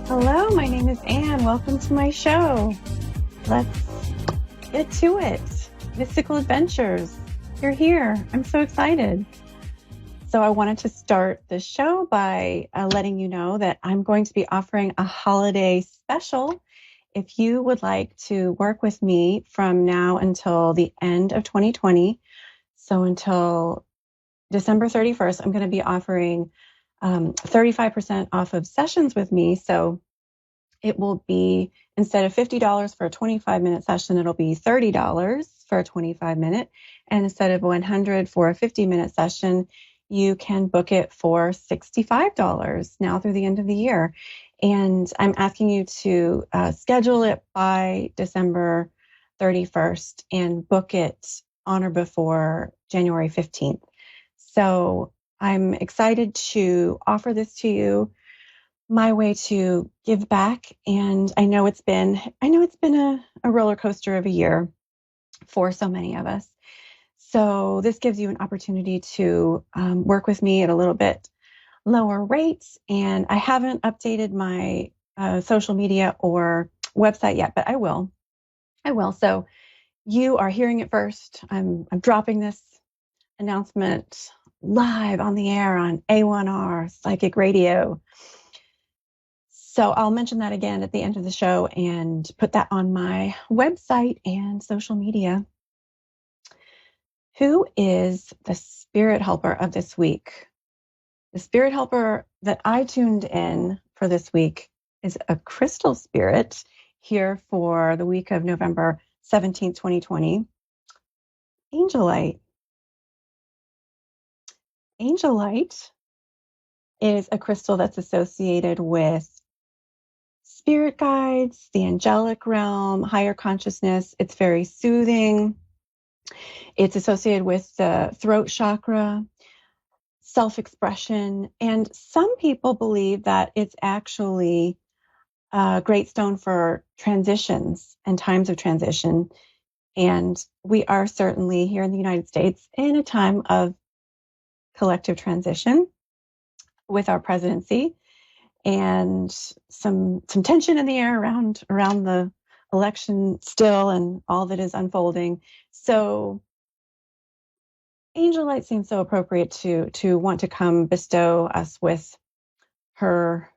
Hello, my name is Anne. Welcome to my show. Let's get to it. Mystical Adventures. You're here. I'm so excited. So I wanted to start the show by letting you know that I'm going to be offering a holiday special. If you would like to work with me from now until the end of 2020, so until December 31st, I'm going to be offering 35% off of sessions with me. So it will be, instead of $50 for a 25-minute session, it'll be $30 for a 25-minute. And instead of $100 for a 50-minute session, you can book it for $65 now through the end of the year. And I'm asking you to schedule it by December 31st and book it on or before January 15th. So I'm excited to offer this to you, my way to give back. And I know it's been a roller coaster of a year for so many of us. So this gives you an opportunity to work with me at a little bit lower rates. And I haven't updated my social media or website yet, but I will. So you are hearing it first. I'm dropping this announcement live on the air on A1R Psychic Radio. So I'll mention that again at the end of the show and put that on my website and social media. Who is the spirit helper of this week? The spirit helper that I tuned in for this week is a crystal spirit here for the week of November 17th, 2020. Angelite. Angelite is a crystal that's associated with spirit guides, the angelic realm, higher consciousness. It's very soothing. It's associated with the throat chakra, self-expression, and some people believe that it's actually a great stone for transitions and times of transition. And we are certainly here in the United States in a time of collective transition with our presidency and some tension in the air around the election still and all that is unfolding. So Angelite seems so appropriate to want to come bestow us with her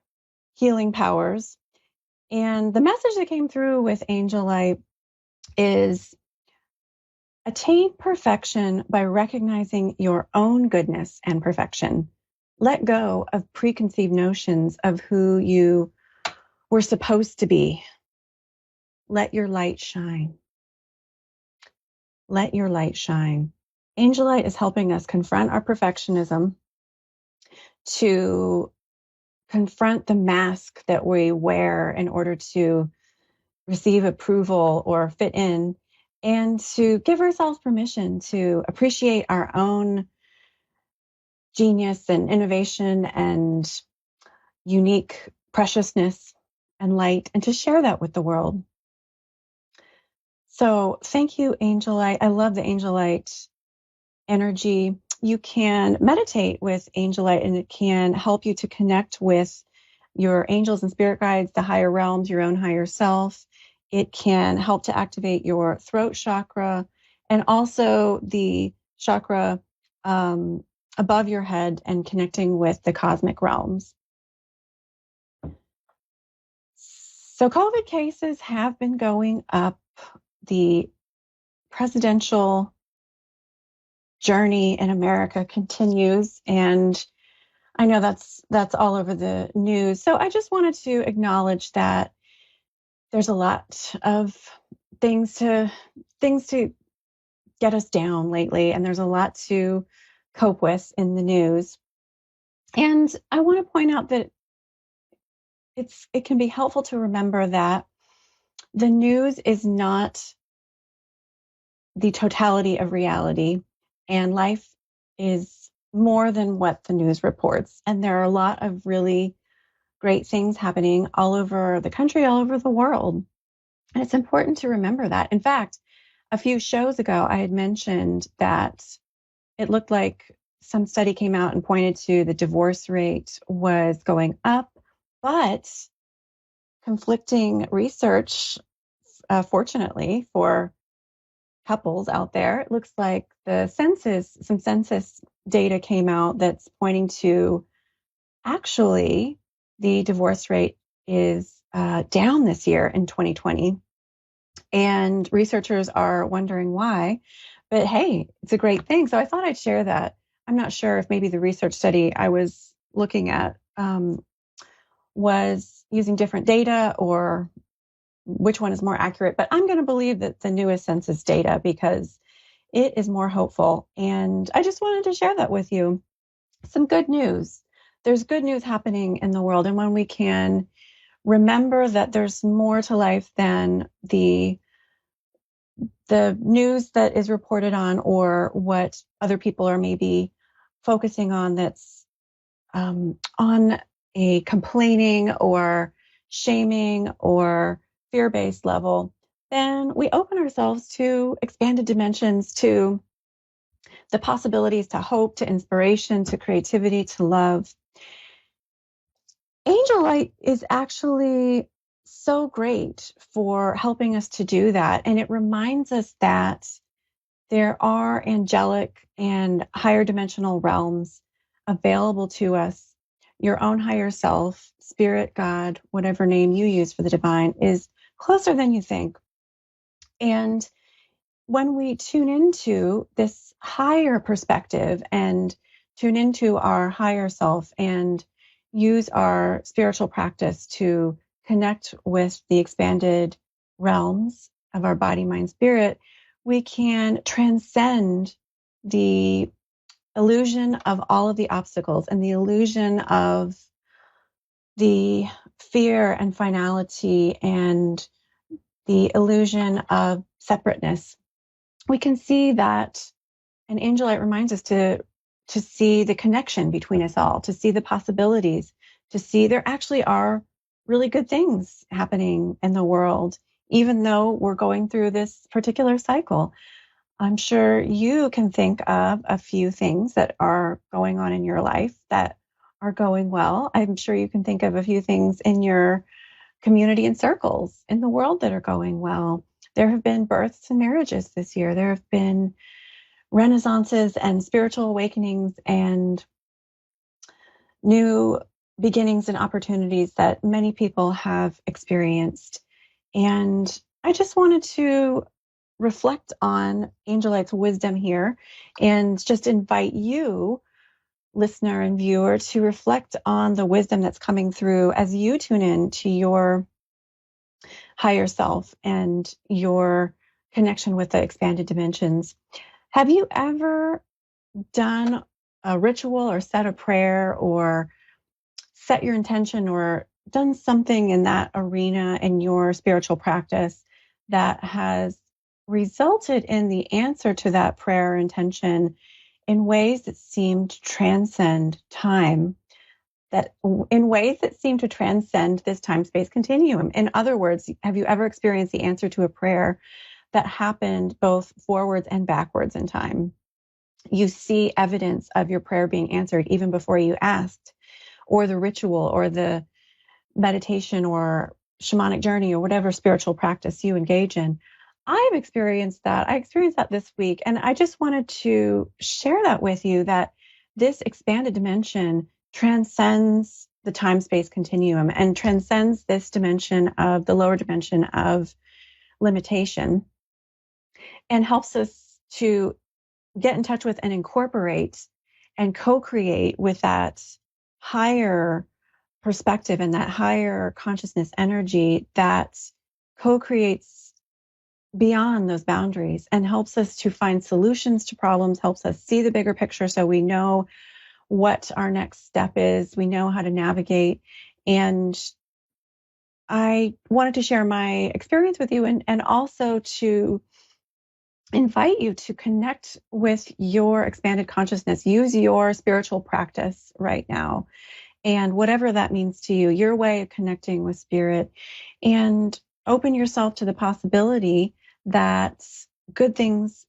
healing powers. And the message that came through with Angelite is attain perfection by recognizing your own goodness and perfection. Let go of preconceived notions of who you were supposed to be. Let your light shine. Let your light shine. Angelite is helping us confront our perfectionism, to confront the mask that we wear in order to receive approval or fit in, and to give ourselves permission to appreciate our own genius and innovation and unique preciousness and light, and to share that with the world. So thank you, Angelite. I love the Angelite energy. You can meditate with Angelite, and it can help you to connect with your angels and spirit guides, the higher realms, your own higher self. It can help to activate your throat chakra and also the chakra above your head and connecting with the cosmic realms. So COVID cases have been going up. The presidential journey in America continues, and I know that's all over the news. So I just wanted to acknowledge that there's a lot of things to get us down lately, and there's a lot to cope with in the news. And I want to point out that it can be helpful to remember that the news is not the totality of reality, and life is more than what the news reports. And there are a lot of really great things happening all over the country, all over the world. And it's important to remember that. In fact, a few shows ago, I had mentioned that it looked like some study came out and pointed to the divorce rate was going up, but conflicting research, fortunately, for couples out there. It looks like some census data came out that's pointing to actually the divorce rate is down this year in 2020. And researchers are wondering why. But hey, it's a great thing. So I thought I'd share that. I'm not sure if maybe the research study I was looking at was using different data or which one is more accurate, but I'm going to believe that the newest census data because it is more hopeful. And I just wanted to share that with you. Some good news. There's good news happening in the world. And when we can remember that there's more to life than the news that is reported on or what other people are maybe focusing on that's on a complaining or shaming or fear-based level, then we open ourselves to expanded dimensions, to the possibilities, to hope, to inspiration, to creativity, to love. Angel Light is actually so great for helping us to do that. And it reminds us that there are angelic and higher dimensional realms available to us. Your own higher self, spirit, God, whatever name you use for the divine, is closer than you think. And when we tune into this higher perspective and tune into our higher self and use our spiritual practice to connect with the expanded realms of our body, mind, spirit, we can transcend the illusion of all of the obstacles and the illusion of the fear and finality and the illusion of separateness. We can see that an angel light reminds us to see the connection between us all, to see the possibilities, to see there actually are really good things happening in the world, even though we're going through this particular cycle. I'm sure you can think of a few things that are going on in your life that are going well. I'm sure you can think of a few things in your community and circles in the world that are going well. There have been births and marriages this year. There have been renaissances and spiritual awakenings and new beginnings and opportunities that many people have experienced. And I just wanted to reflect on Angel Light's wisdom here and just invite you, listener and viewer, to reflect on the wisdom that's coming through as you tune in to your higher self and your connection with the expanded dimensions. Have you ever done a ritual or said a prayer or set your intention or done something in that arena in your spiritual practice that has resulted in the answer to that prayer or intention in ways that seem to transcend time, that in ways that seem to transcend this time-space continuum? In other words, have you ever experienced the answer to a prayer that happened both forwards and backwards in time? You see evidence of your prayer being answered even before you asked, or the ritual or the meditation or shamanic journey or whatever spiritual practice you engage in. I've experienced that. I experienced that this week. And I just wanted to share that with you, that this expanded dimension transcends the time-space continuum and transcends this dimension of the lower dimension of limitation and helps us to get in touch with and incorporate and co-create with that higher perspective and that higher consciousness energy that co-creates beyond those boundaries and helps us to find solutions to problems, helps us see the bigger picture so we know what our next step is, we know how to navigate. And I wanted to share my experience with you and also to invite you to connect with your expanded consciousness. Use your spiritual practice right now. And whatever that means to you, your way of connecting with spirit, and open yourself to the possibility that good things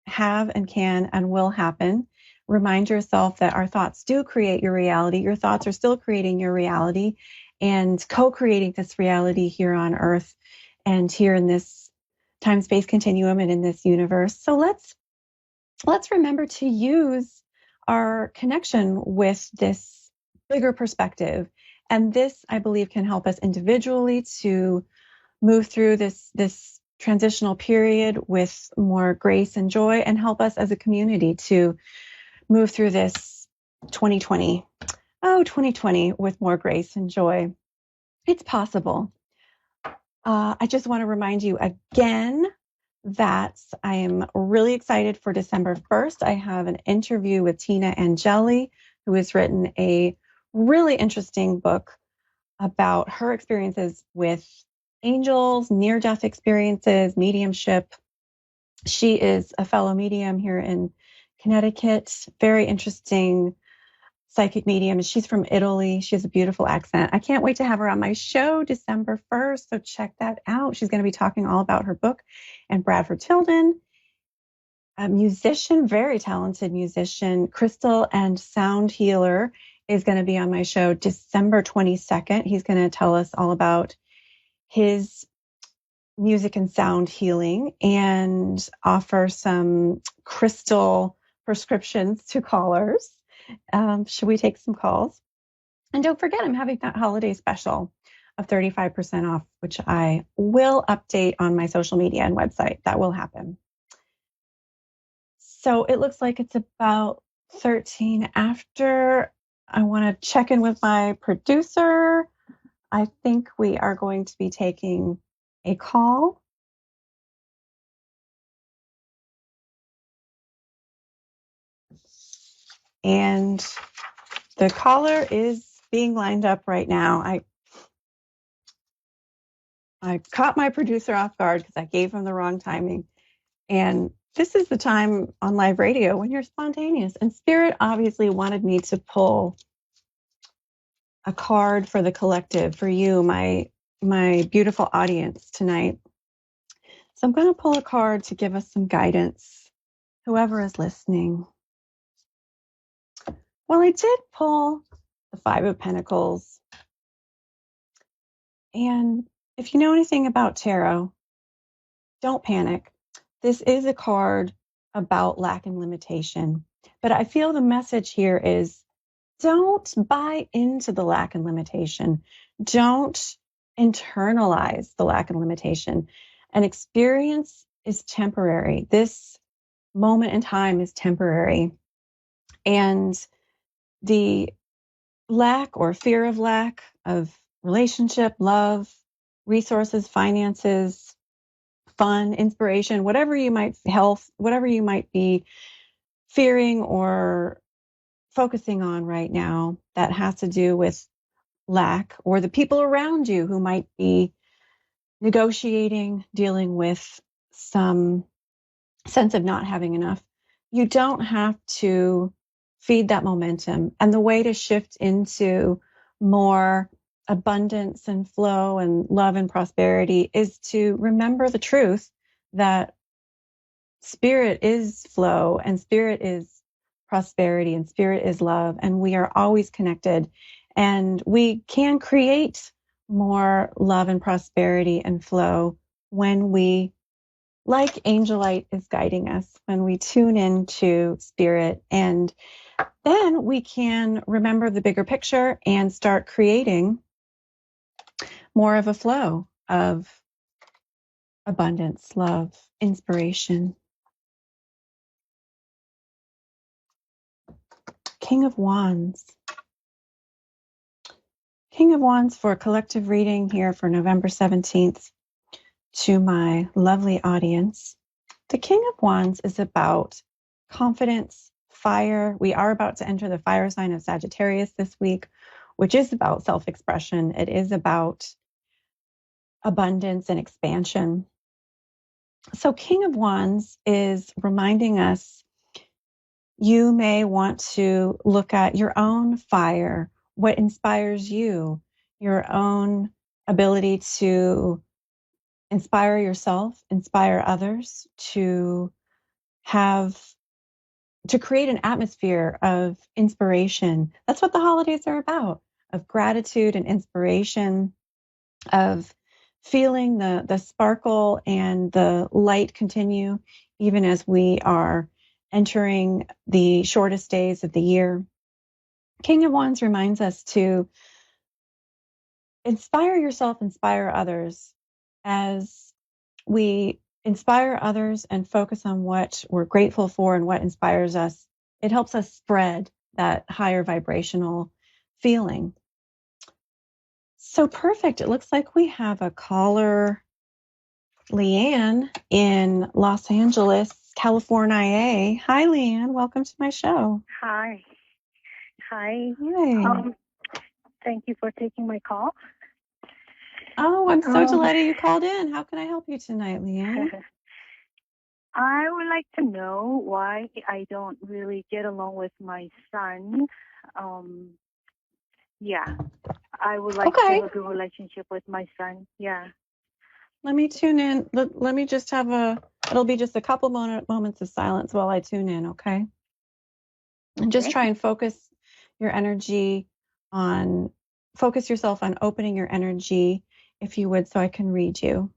have and can and will happen. Remind yourself that our thoughts do create your reality. Your thoughts are still creating your reality. and co-creating this reality here on Earth and here in this time-space continuum and in this universe. So let's remember to use our connection with this bigger perspective. And this, I believe, can help us individually to move through this transitional period with more grace and joy, and help us as a community to move through this 2020 with more grace and joy. It's possible. I just want to remind you again that I am really excited for December 1st. I have an interview with Tina Angeli, who has written a really interesting book about her experiences with angels, near-death experiences, mediumship. She is a fellow medium here in Connecticut. Very interesting psychic medium. She's from Italy. She has a beautiful accent. I can't wait to have her on my show December 1st. So check that out. She's going to be talking all about her book. And Bradford Tilden, a musician, very talented musician, crystal and sound healer, is going to be on my show December 22nd. He's going to tell us all about his music and sound healing and offer some crystal prescriptions to callers. Should we take some calls? And don't forget, I'm having that holiday special of 35% off, which I will update on my social media and website. That will happen. So it looks like it's about 13 after. I want to check in with my producer. I think we are going to be taking a call. And the caller is being lined up right now. I caught my producer off guard because I gave him the wrong timing. And this is the time on live radio when you're spontaneous. And Spirit obviously wanted me to pull a card for the collective, for you, my beautiful audience tonight. So I'm going to pull a card to give us some guidance, whoever is listening. Well, I did pull the Five of Pentacles. And if you know anything about tarot, don't panic. This is a card about lack and limitation. But I feel the message here is don't buy into the lack and limitation. Don't internalize the lack and limitation. An experience is temporary. This moment in time is temporary. And the lack or fear of lack of relationship, love, resources, finances, fun, inspiration, whatever you might be fearing or focusing on right now that has to do with lack, or the people around you who might be negotiating, dealing with some sense of not having enough. You don't have to feed that momentum. And the way to shift into more abundance and flow and love and prosperity is to remember the truth that spirit is flow and spirit is prosperity and spirit is love. And we are always connected, and we can create more love and prosperity and flow when we, like Angelite is guiding us, when we tune into spirit. And then we can remember the bigger picture and start creating more of a flow of abundance, love, inspiration. King of Wands. King of Wands for a collective reading here for November 17th to my lovely audience. The King of Wands is about confidence, fire. We are about to enter the fire sign of Sagittarius this week, which is about self-expression. It is about abundance and expansion. So King of Wands is reminding us you may want to look at your own fire, what inspires you, your own ability to inspire yourself, inspire others, to create an atmosphere of inspiration. That's what the holidays are about. of gratitude and inspiration, of feeling the sparkle and the light continue even as we are entering the shortest days of the year. King of Wands reminds us to inspire yourself, inspire others. As we inspire others and focus on what we're grateful for and what inspires us, it helps us spread that higher vibrational feeling. So perfect. It looks like we have a caller, Leanne, in Los Angeles, California. Hi, Leanne. Welcome to my show. Hi. Hi. Thank you for taking my call. Oh, I'm so delighted you called in. How can I help you tonight, Leanne? I would like to know why I don't really get along with my son. I would like to have a good relationship with my son. Yeah. Let me tune in. Let me just have it'll be just a couple moments of silence while I tune in, okay? And just try and focus yourself on opening your energy, if you would, so I can read you.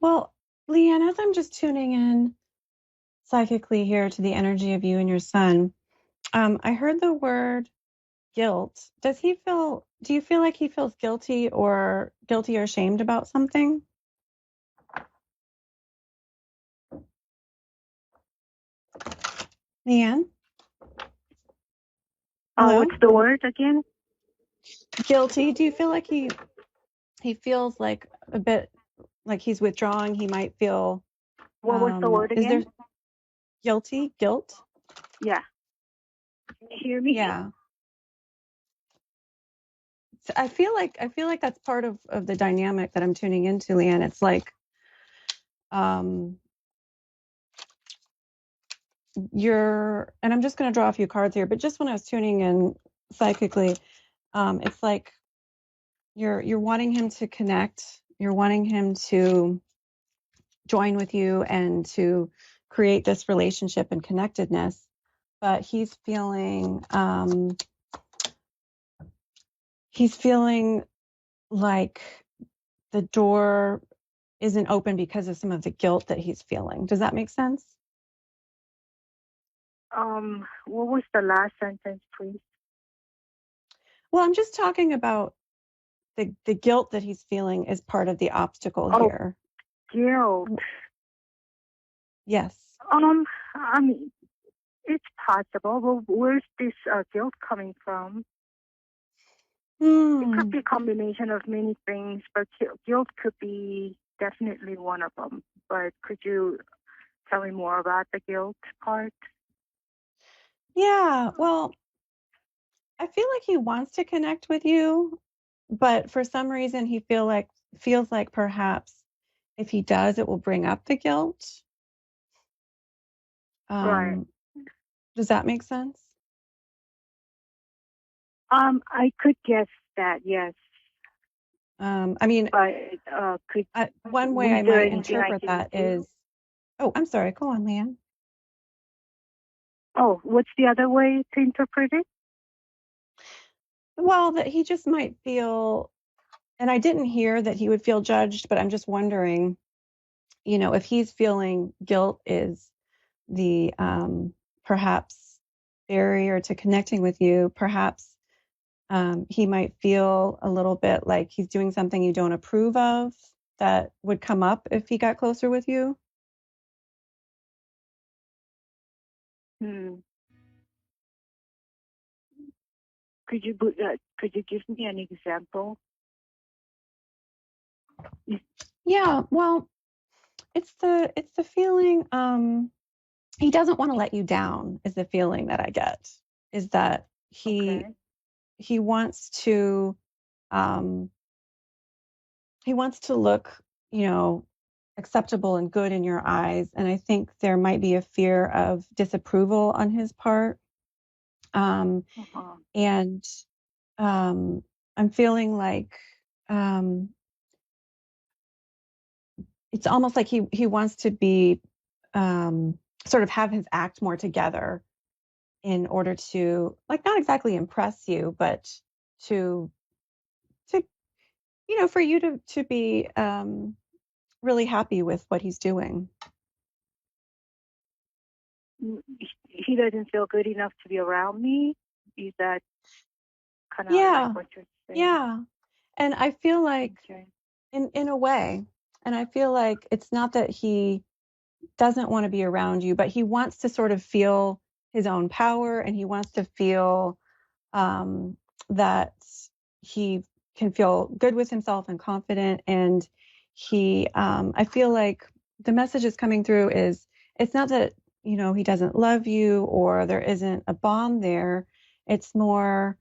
Well, Leanne, as I'm just tuning in psychically here to the energy of you and your son, I heard the word guilt. Do you feel like he feels guilty or ashamed about something? Leanne? Hello? What's the word again? Guilty. Do you feel like he feels like a bit like he's withdrawing? He might feel. What was the word again? Is there guilty? Guilt? Yeah. Can you hear me? Yeah. So I feel like that's part of the dynamic that I'm tuning into, Leanne. It's like and I'm just going to draw a few cards here, but just when I was tuning in psychically, it's like you're wanting him to connect, you're wanting him to join with you and to create this relationship and connectedness, but he's feeling like the door isn't open because of some of the guilt that he's feeling. Does that make sense? What was the last sentence, please? Well, I'm just talking about the guilt that he's feeling is part of the obstacle here. Guilt. Yes. I mean, it's possible, but where's this guilt coming from? It could be a combination of many things, but guilt could be definitely one of them. But could you tell me more about the guilt part? Yeah, well, I feel like he wants to connect with you, but for some reason he feels like perhaps if he does, it will bring up the guilt. Right. Does that make sense? I could guess that, yes. I mean, but one way I might interpret that is, oh, I'm sorry. Go on, Leanne. Oh, what's the other way to interpret it? Well, that he just might feel, and I didn't hear that he would feel judged, but I'm just wondering, if he's feeling guilt is the perhaps barrier to connecting with you, perhaps he might feel a little bit like he's doing something you don't approve of that would come up if he got closer with you. Could you give me an example? Yeah, well, it's the feeling, he doesn't want to let you down is the feeling that I get, is that Okay. he wants to, um, he wants to look, you know, acceptable and good in your eyes. And I think there might be a fear of disapproval on his part. Um, Uh-huh. and um, I'm feeling like, um, it's almost like he wants to be, sort of have his act more together in order to, like, not exactly impress you, but to to for you to be, really happy with what he's doing. He doesn't feel good enough to be around me. Is that kind of like Yeah, what you're saying? yeah. And I feel like, Okay. in a way, and I feel like it's not that he doesn't want to be around you, but he wants to sort of feel his own power, and he wants to feel, um, that he can feel good with himself and confident. And I feel like the message is coming through is, it's not that, he doesn't love you or there isn't a bond there. It's more,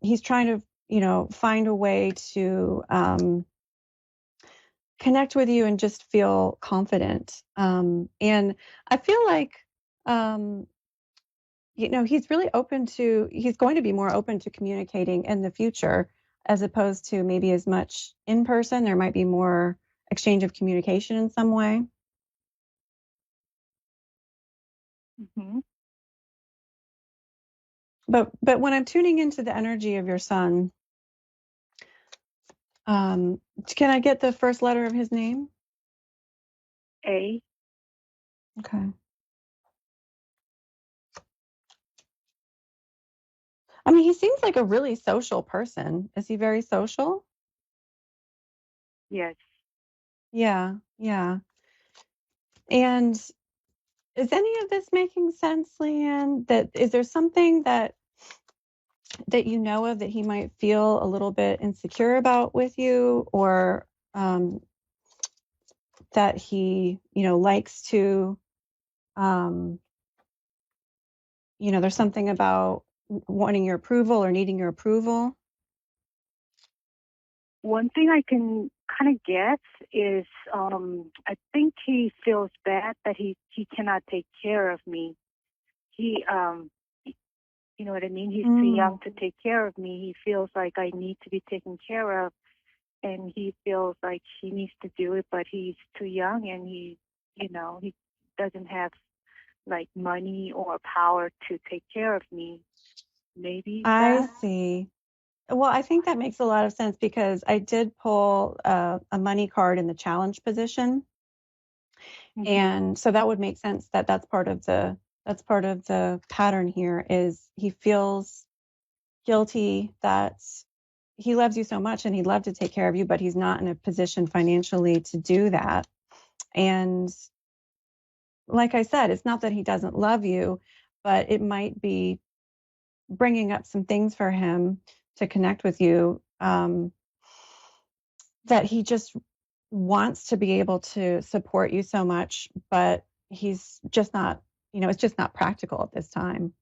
he's trying to, find a way to, connect with you and just feel confident. And I feel like, um, he's going to be more open to communicating in the future, as opposed to maybe as much in person. There might be more exchange of communication in some way. Hmm. But when I'm tuning into the energy of your son, um, can I get the first letter of his name? A. Okay. I mean, he seems like a really social person. Is he very social? Yes. Yeah, yeah. And is any of this making sense, Leanne? That is there something that you know of that he might feel a little bit insecure about with you, or, um, that he, likes to, um, there's something about wanting your approval or needing your approval? One thing I can kind of guess is I think he feels bad that he cannot take care of me. He you know what I mean? He's too Mm. young to take care of me. He feels like I need to be taken care of, and he feels like he needs to do it, but he's too young, and he doesn't have like money or power to take care of me. Maybe I that. see. Well, I think that makes a lot of sense, because I did pull a money card in the challenge position. Mhm. And so that would make sense, that that's part of the pattern here, is he feels guilty that he loves you so much and he'd love to take care of you, but he's not in a position financially to do that. And like I said, it's not that he doesn't love you, but it might be bringing up some things for him to connect with you, that he just wants to be able to support you so much, but he's just not, it's just not practical at this time.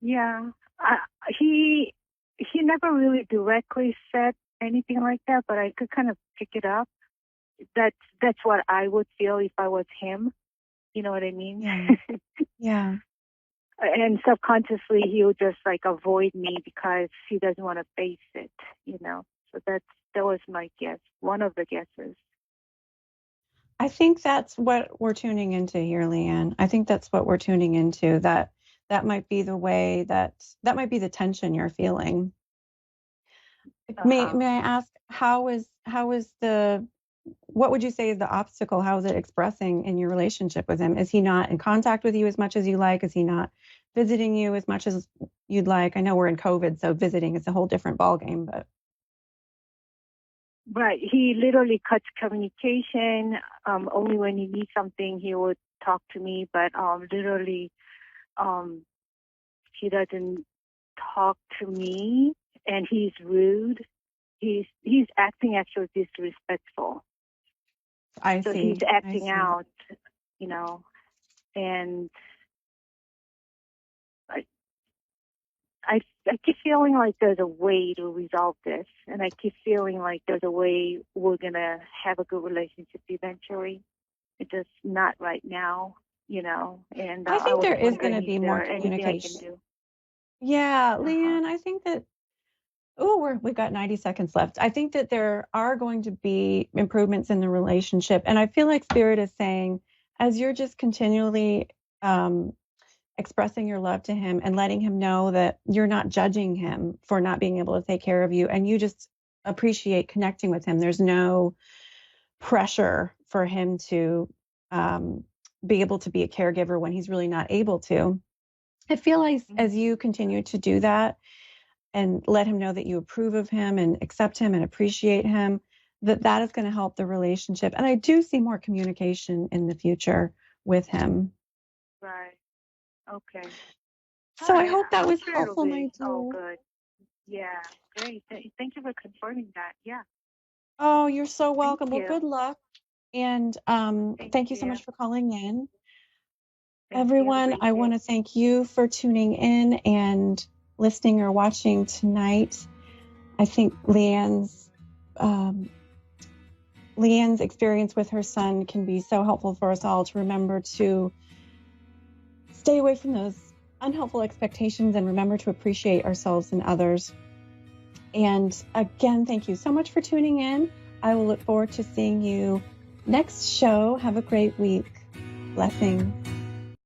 Yeah. I, he he never really directly said anything like that, but I could kind of pick it up. That's what I would feel if I was him. You know what I mean? Yeah. Yeah. And subconsciously, he would just like avoid me because he doesn't want to face it. So that was my guess. One of the guesses. I think that's what we're tuning into here, Leanne. I think that's what we're tuning into. That might be the way that might be the tension you're feeling. Uh huh. May I ask, how is the what would you say is the obstacle? How is it expressing in your relationship with him? Is he not in contact with you as much as you like? Is he not visiting you as much as you'd like? I know we're in COVID, so visiting is a whole different ballgame, but Right. He literally cuts communication. Only when he needs something, he would talk to me. But literally, um, he doesn't talk to me, and he's rude. He's acting actually disrespectful. I So see. he's acting out, you know, and I keep feeling like there's a way to resolve this, and I keep feeling like there's a way we're gonna have a good relationship eventually. It's just not right now, you know. And I I think was there is going to wondering be if more there anything I can communication. do. Yeah, Uh-huh. Leanne, I think that, we've got 90 seconds left. I think that there are going to be improvements in the relationship. And I feel like Spirit is saying, as you're just continually um, expressing your love to him and letting him know that you're not judging him for not being able to take care of you, and you just appreciate connecting with him. There's no pressure for him to um, be able to be a caregiver when he's really not able to. I feel like as you continue to do that and let him know that you approve of him and accept him and appreciate him, that is going to help the relationship. And I do see more communication in the future with him. Right. Okay. All So I right. hope that I'm was sure it'll helpful, be my all dear. good. Yeah. Great. Thank you for confirming that. Yeah. Oh, you're so Thank welcome. Well, you. good luck. And Thank thank you so you. much for calling in. Thank you. Have a Everyone, great I want day. to thank you for tuning in and listening or watching tonight. I think um, Leanne's experience with her son can be so helpful for us all to remember to stay away from those unhelpful expectations and remember to appreciate ourselves and others. And again, thank you so much for tuning in. I will look forward to seeing you next show. Have a great week. Blessings.